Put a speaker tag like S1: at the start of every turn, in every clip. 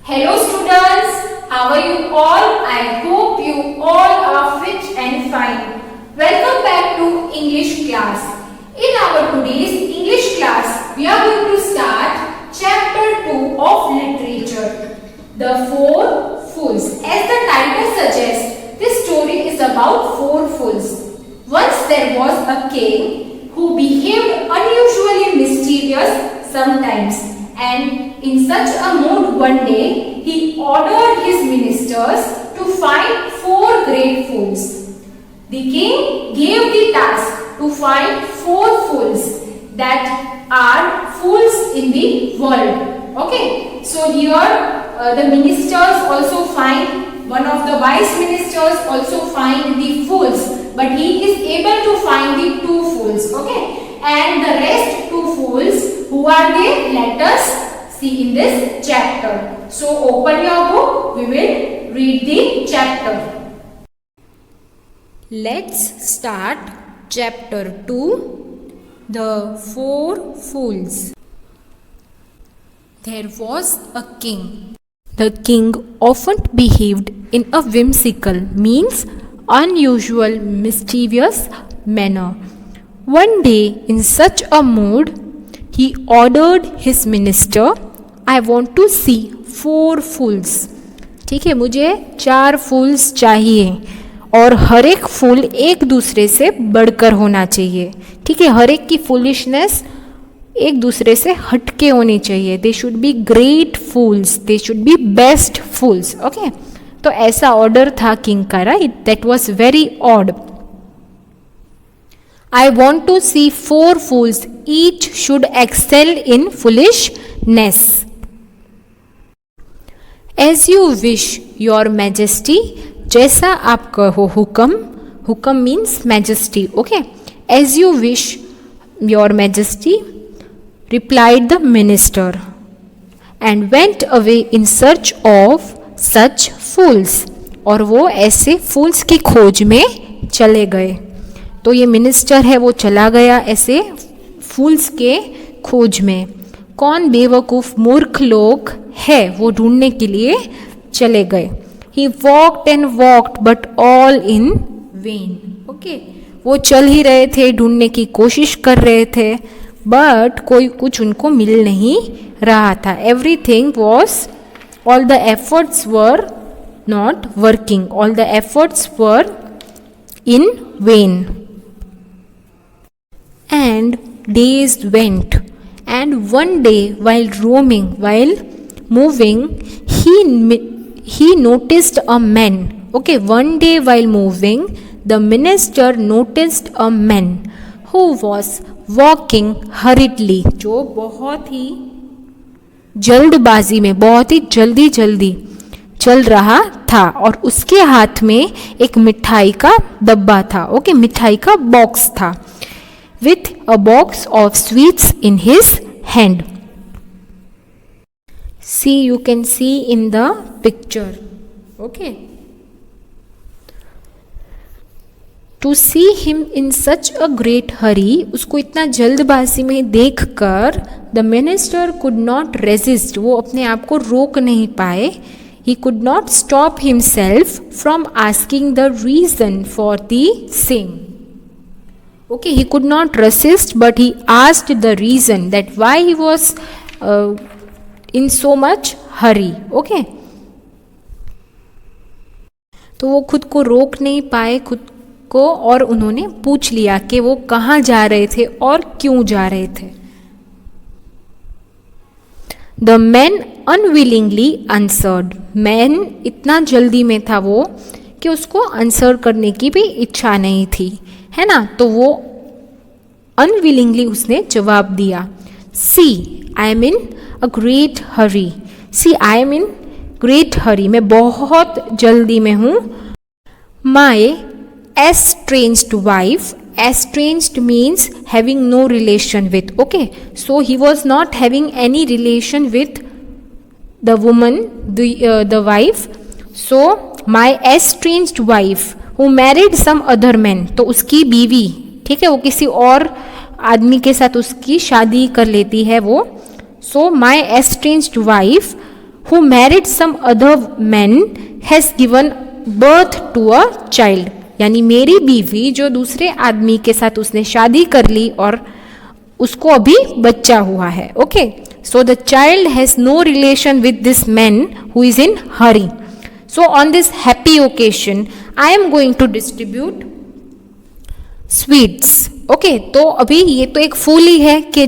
S1: Hello students, how are you all? I hope you all are fit and fine. Welcome back to English class. In our today's English class, we are going to start chapter 2 of literature. The Four Fools. As the title suggests, this story is about four fools. Once there was a king who behaved unusually mischievous sometimes. And in such a mood one day, he ordered his ministers to find four great fools. The king gave the task to find four fools that are fools in the world. Okay, so here the ministers also find, one of the wise ministers also find the fools, but he is able to find the two fools. Okay, and the rest two fools, who are they? Let us see in this chapter. So open your book, we will read the chapter. Let's start chapter 2, The Four Fools. There was a king. The king often behaved in a whimsical, means unusual, mischievous manner. One day, in such a mood, he ordered his minister, I want to see four fools. ठीक है, मुझे 4 फूल्स चाहिए और हर एक फूल एक दूसरे से बढ़कर होना चाहिए. ठीक है, हर एक की फूलिशनेस एक दूसरे से हटके होनी चाहिए. They should be great fools, they should be best fools. Okay, तो ऐसा ऑर्डर था किंग का, right? That was very odd. I want to see 4 fools, each should excel in foolishness. As you wish, your majesty, जैसा आप कहो हुक्म, हुक्म means majesty, okay? As you wish, your majesty, replied the minister, and went away in search of such fools. और वो ऐसे fools की खोज में चले गए. तो ये मिनिस्टर है वो चला गया ऐसे फूल्स के खोज में. कौन बेवकूफ़ मूर्ख लोग है वो ढूंढने के लिए चले गए. He walked and walked but all in vain. Okay, वो चल ही रहे थे, ढूंढने की कोशिश कर रहे थे, बट कोई कुछ उनको मिल नहीं रहा था. Everything was, all the efforts were not working, all the efforts were in vain. And days went, and one day while roaming, while moving, he noticed a man. Okay, one day while moving, the minister noticed a man who was walking hurriedly, जो बहुत ही जल्दबाजी में, बहुत ही जल्दी जल्दी चल रहा था, और उसके हाथ में एक मिठाई का डब्बा था. ओके, मिठाई का बॉक्स था, with a box of sweets in his hand. See, you can see in the picture. Okay. To see him in such a great hurry, उसको इतना जल्दबाजी में देखकर, the minister could not resist, वो अपने आप को रोक नहीं पाए. He could not stop himself from asking the reason for the same. Okay, he could not resist, but he asked the reason that why he was in so much hurry. Okay, तो वो खुद को रोक नहीं पाए खुद को, और उन्होंने पूछ लिया कि वो कहाँ जा रहे थे और क्यों जा रहे थे. The man unwillingly answered. Man इतना जल्दी में था वो कि उसको आंसर करने की भी इच्छा नहीं थी, है ना. तो वो अनविलिंगली उसने जवाब दिया. See I am in a great hurry. See I am in great hurry, मैं बहुत जल्दी में हूँ. माई estranged wife, estranged means having no relation with. Okay, so he was not having any relation with the woman, the wife. So my estranged wife who married some other man, तो उसकी बीवी, ठीक है, वो किसी और आदमी के साथ उसकी शादी कर लेती है वो. So my estranged wife
S2: who married some other man has given birth to a child. यानी मेरी बीवी जो दूसरे आदमी के साथ उसने शादी कर ली और उसको अभी बच्चा हुआ है. Okay, so the child has no relation with this man who is in hurry. So on this happy occasion I am going to distribute sweets. Okay, तो अभी ये तो एक फूल ही है कि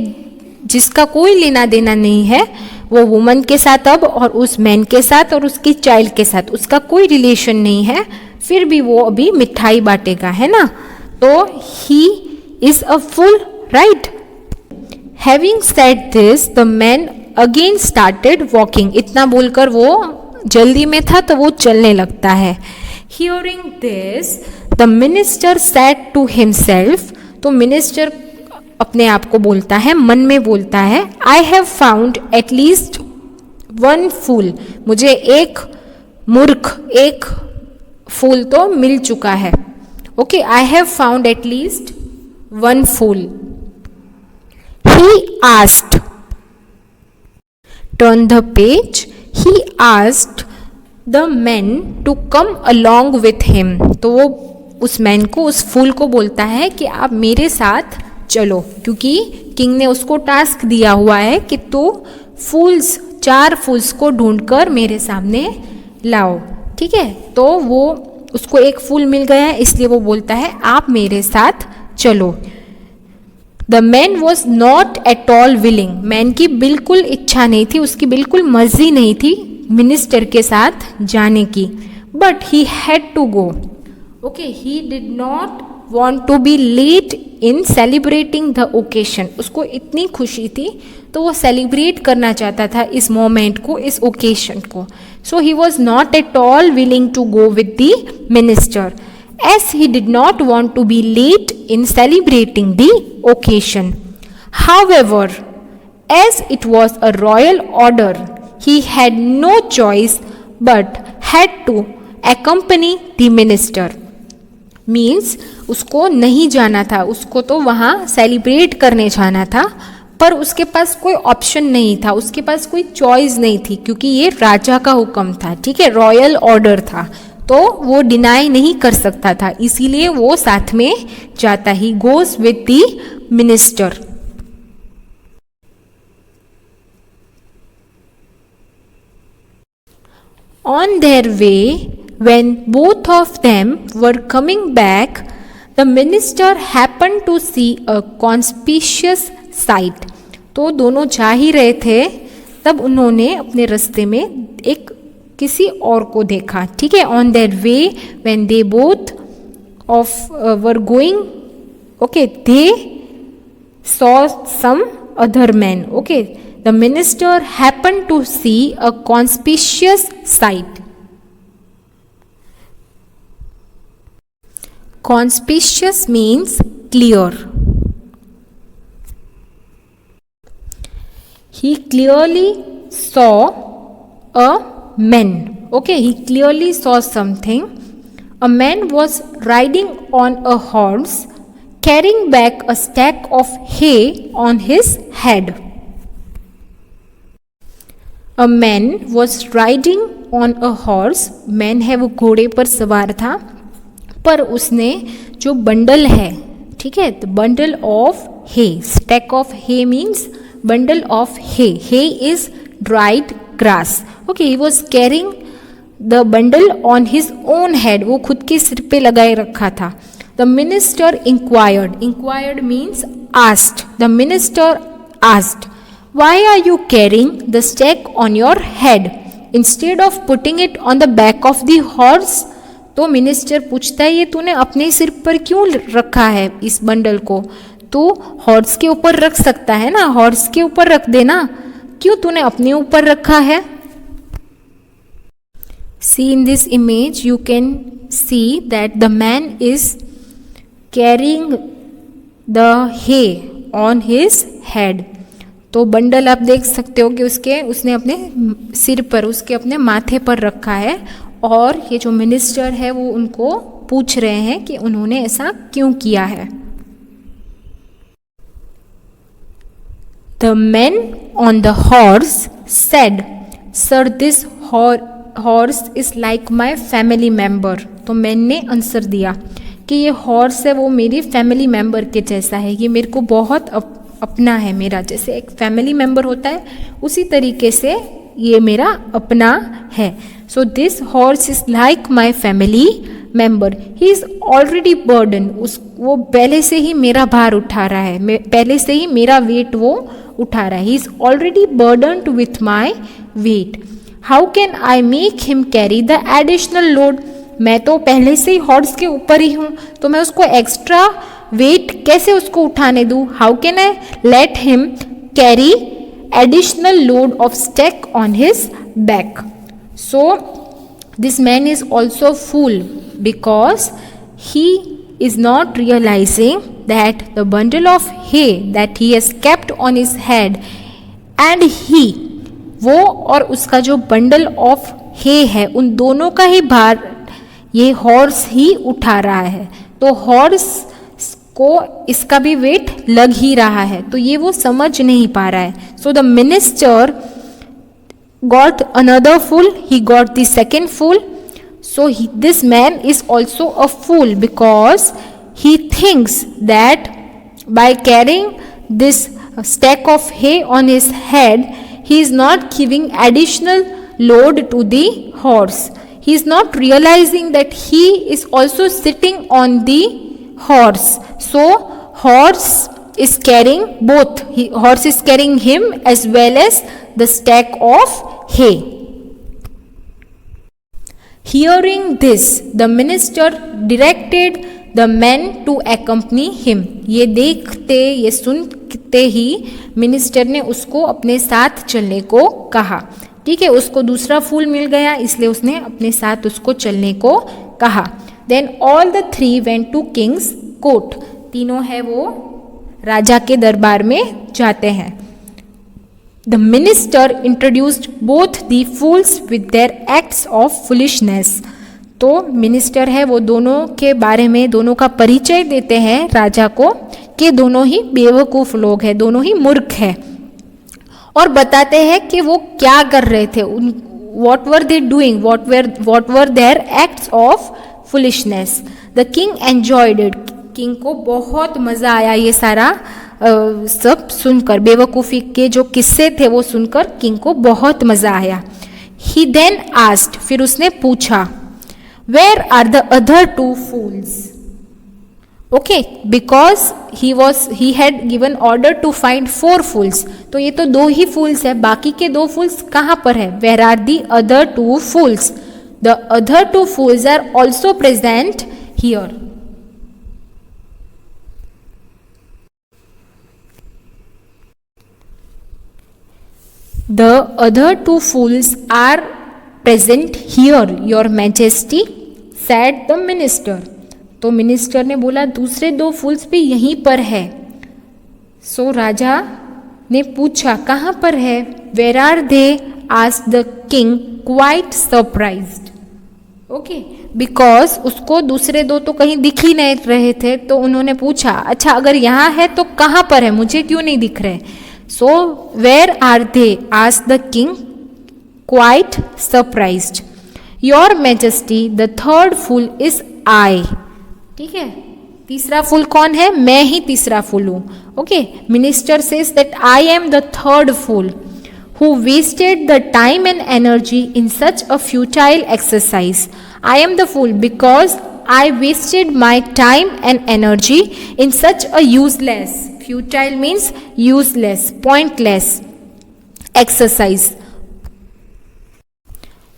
S2: जिसका कोई लेना देना नहीं है वो वुमन के साथ अब और उस मैन के साथ और उसकी चाइल्ड के साथ उसका कोई रिलेशन नहीं है, फिर भी वो अभी मिठाई बांटेगा, है ना. तो he is a fool, right. Having said this the man again started walking. इतना बोलकर वो जल्दी में था तो वो चलने लगता है. Hearing this the minister said to himself. तो मिनिस्टर अपने आप को बोलता है, मन में बोलता है, I have found at least one fool. मुझे एक मूर्ख, एक फूल तो मिल चुका है. Okay, I have found at least one fool. He asked, turn the page, he asked the man to come along with him. तो वो उस मैन को, उस फूल को बोलता है कि आप मेरे साथ चलो, क्योंकि किंग ने उसको टास्क दिया हुआ है कि तो फूल्स, 4 फूल्स को ढूंढकर मेरे सामने लाओ. ठीक है, तो वो उसको एक फूल मिल गया है, इसलिए वो बोलता है आप मेरे साथ चलो. The man was not at all willing. Man की बिल्कुल इच्छा नहीं थी, उसकी बिल्कुल मर्जी नहीं थी मिनिस्टर के साथ जाने की. But he had to go. Okay, he did not want to be late in celebrating the occasion. उसको इतनी खुशी थी तो वो सेलिब्रेट करना चाहता था इस मोमेंट को, इस ओकेशन को. So he was not at all willing to go with the minister, as he did not want to be late in celebrating the occasion. However, as it was a royal order, he had no choice but had to accompany the minister. Means उसको नहीं जाना था, उसको तो वहाँ celebrate करने जाना था, पर उसके पास कोई ऑप्शन नहीं था, उसके पास कोई चॉइस नहीं थी, क्योंकि ये राजा का हुक्म था. ठीक है, रॉयल ऑर्डर था, तो वो डिनाई नहीं कर सकता था, इसीलिए वो साथ में जाता. He goes with the minister. On their way when both of them were coming back the minister happen to see a conspicuous sight. तो दोनों जा ही रहे थे, तब उन्होंने अपने रास्ते में एक किसी और को देखा. ठीक है, on their way when they both of were going, okay, they saw some other man. Okay, the minister happen to see a conspicuous sight. Conspicuous means clear. He clearly saw a man. Okay, he clearly saw something. A man was riding on a horse, carrying back a stack of hay on his head. A man was riding on a horse. Man है वो घोड़े पर सवार था, पर उसने जो bundle है, ठीक है, the bundle of hay. Stack of hay means bundle of hay. Hay is dried grass. Okay, he was carrying the bundle on his own head. वो खुद के सिर पे लगाए रखा था. The minister inquired. Inquired means asked. The minister asked, why are you carrying the stack on your head instead of putting it on the back of the horse? तो minister पूछता है, ये तूने अपने सिर पर क्यों रखा है इस बंडल को? तो हॉर्स के ऊपर रख सकता है ना, हॉर्स के ऊपर रख देना, क्यों तूने अपने ऊपर रखा है? See in this image you can see that the man is carrying the hay on his head. तो बंडल आप देख सकते हो कि उसने अपने सिर पर, उसके अपने माथे पर रखा है, और ये जो मिनिस्टर है वो उनको पूछ रहे हैं कि उन्होंने ऐसा क्यों किया है. The man on the horse said, sir this horse is like my family member. तो मैंने आंसर दिया कि ये हॉर्स है वो मेरी फैमिली मेम्बर के जैसा है, ये मेरे को बहुत अपना है, मेरा जैसे एक फैमिली मेम्बर होता है उसी तरीके से ये मेरा अपना है। So this horse is like my family member, he is already burden, वो पहले से ही मेरा भार उठा रहा है, पहले से ही मेरा वेट वो उठा रहा है। He is already burdened with my weight. How can I make him carry the additional load, मैं तो पहले से ही हॉर्स के ऊपर ही हूँ, तो मैं उसको एक्स्ट्रा वेट कैसे उसको उठाने दूँ। How can I let him carry additional load of stack on his back. So this man is also fool because he is not realizing that the bundle of hay that he has kept on his head and he, वो और उसका जो bundle of hay है उन दोनों का ही भार ये हॉर्स ही उठा रहा है, तो हॉर्स को इसका भी वेट लग ही रहा है, तो ये वो समझ नहीं पा रहा है। So the minister got another fool, he got the second fool. So this man is also a fool because he thinks that by carrying this stack of hay on his head, he is not giving additional load to the horse. He is not realizing that he is also sitting on the horse. So horse is carrying both. Horse is carrying him as well as the stack of hay. Hearing this, the minister directed the men to accompany him. ये देखते, ये सुनते ही minister ने उसको अपने साथ चलने को कहा। ठीक है, उसको दूसरा फूल मिल गया, इसलिए उसने अपने साथ उसको चलने को कहा। Then all the three went to king's court. तीनों है वो राजा के दरबार में जाते हैं। The minister introduced both the fools with their acts of foolishness. तो मिनिस्टर है वो दोनों के बारे में, दोनों का परिचय देते हैं राजा को कि दोनों ही बेवकूफ़ लोग हैं, दोनों ही मूर्ख हैं, और बताते हैं कि वो क्या कर रहे थे, what were they doing, what were their acts of foolishness. The king enjoyed it. King को बहुत मज़ा आया ये सारा सब सुनकर, बेवकूफ़ी के जो किस्से थे वो सुनकर किंग को बहुत मज़ा आया। ही देन आस्क्ड, फिर उसने पूछा, where are the other two fools. Okay, because he had given order to find 4 fools, तो ये तो 2 ही फूल्स है, बाकी के 2 फूल्स कहाँ पर है। Where are the other 2 fools, the other 2 fools are also present here. The other 2 fools are present here, your majesty, said the minister. तो मिनिस्टर ने बोला दूसरे 2 फूल्स भी यहीं पर है। सो राजा ने पूछा कहाँ पर है। Where are they? asked the king quite surprised. Okay, because उसको दूसरे 2 तो कहीं दिख ही नहीं रहे थे, तो उन्होंने पूछा अच्छा अगर यहाँ है तो कहाँ पर है, मुझे क्यों नहीं दिख रहे। So where are they? asked the king, quite surprised. Your Majesty, the third fool is I. ठीक है, तीसरा फूल कौन है, मैं ही तीसरा फूल हूँ। Okay, minister says that I am the third fool who wasted the time and energy in such a futile exercise. I am the fool because I wasted my time and energy in such a useless, futile means useless, pointless exercise.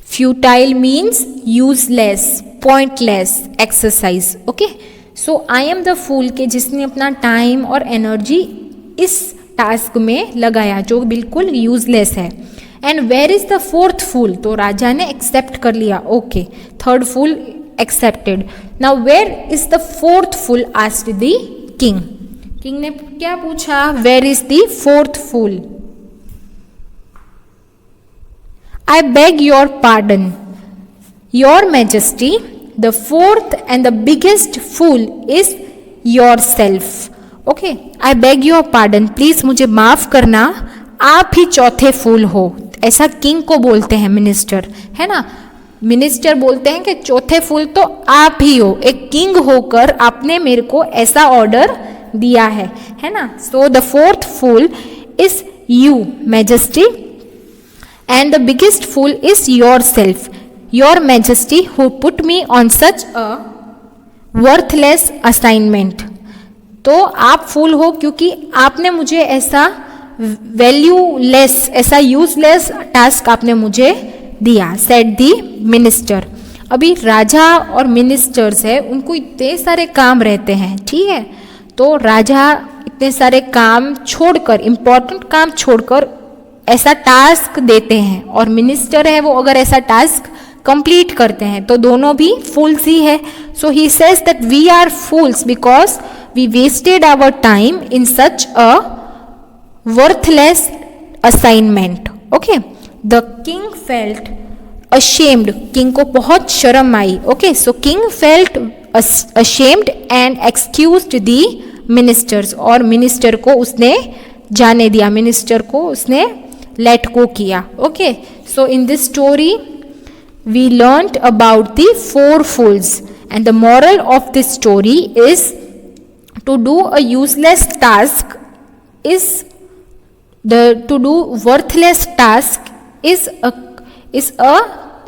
S2: Futile means useless, pointless exercise. Okay, so I am the fool के जिसने अपना time और energy इस task में लगाया जो बिल्कुल useless है। And where is the 4th fool, तो राजा ने एक्सेप्ट कर लिया। Okay, 3rd fool accepted. Now where is the 4th fool, asked the king. King ने क्या पूछा, where is the 4th fool. I beg your pardon your majesty, the 4th and the biggest fool is yourself. Okay, I beg your pardon, please मुझे माफ करना, आप ही चौथे फूल हो। ऐसा किंग को बोलते हैं मिनिस्टर, है ना। मिनिस्टर बोलते हैं कि चौथे फूल तो आप ही हो, एक किंग होकर आपने मेरे को ऐसा ऑर्डर दिया है ना। So the fourth fool is you majesty and the biggest fool is yourself, your majesty, who put me on such a worthless assignment। तो आप फूल हो क्योंकि आपने मुझे ऐसा वैल्यूलेस, ऐसा यूजलेस टास्क आपने मुझे दिया, सेड दी मिनिस्टर। अभी राजा और मिनिस्टर्स है, उनको इतने सारे काम रहते हैं, ठीक है। तो राजा इतने सारे काम छोड़कर, इम्पोर्टेंट काम छोड़कर ऐसा टास्क देते हैं, और मिनिस्टर है वो अगर ऐसा टास्क कंप्लीट करते हैं तो दोनों भी फूल्स ही है। So he says that we are fools because we wasted our time in such a worthless assignment. Okay, the king felt ashamed, king को बहुत शर्म आई। Okay, so king felt ashamed and excused the ministers, और minister को उसने जाने दिया, minister को उसने लेट गो किया। Okay, so in this story we learned about the 4 fools and the moral of this story is to do a useless task is to do worthless task is a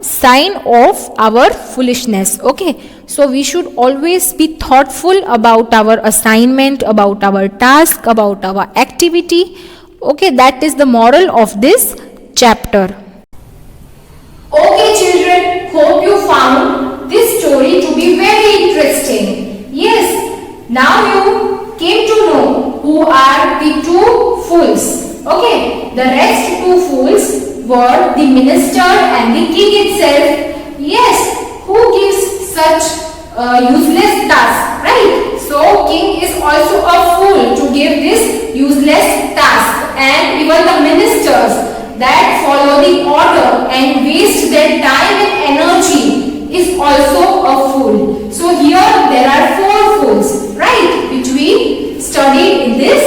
S2: sign of our foolishness. Okay, so we should always be thoughtful about our assignment, about our task, about our activity. Okay, that is the moral of this chapter.
S1: Okay children, hope you found this story to be very interesting. Yes, now you came to know who are the 2 fools. Okay, the rest 2 fools were the minister and the king itself. Yes, who gives such useless task, right? So king is also a fool to give this useless task, and even the ministers that follow the order and waste their time and energy is also a fool. So here there are 4 fools, right, which we studied in this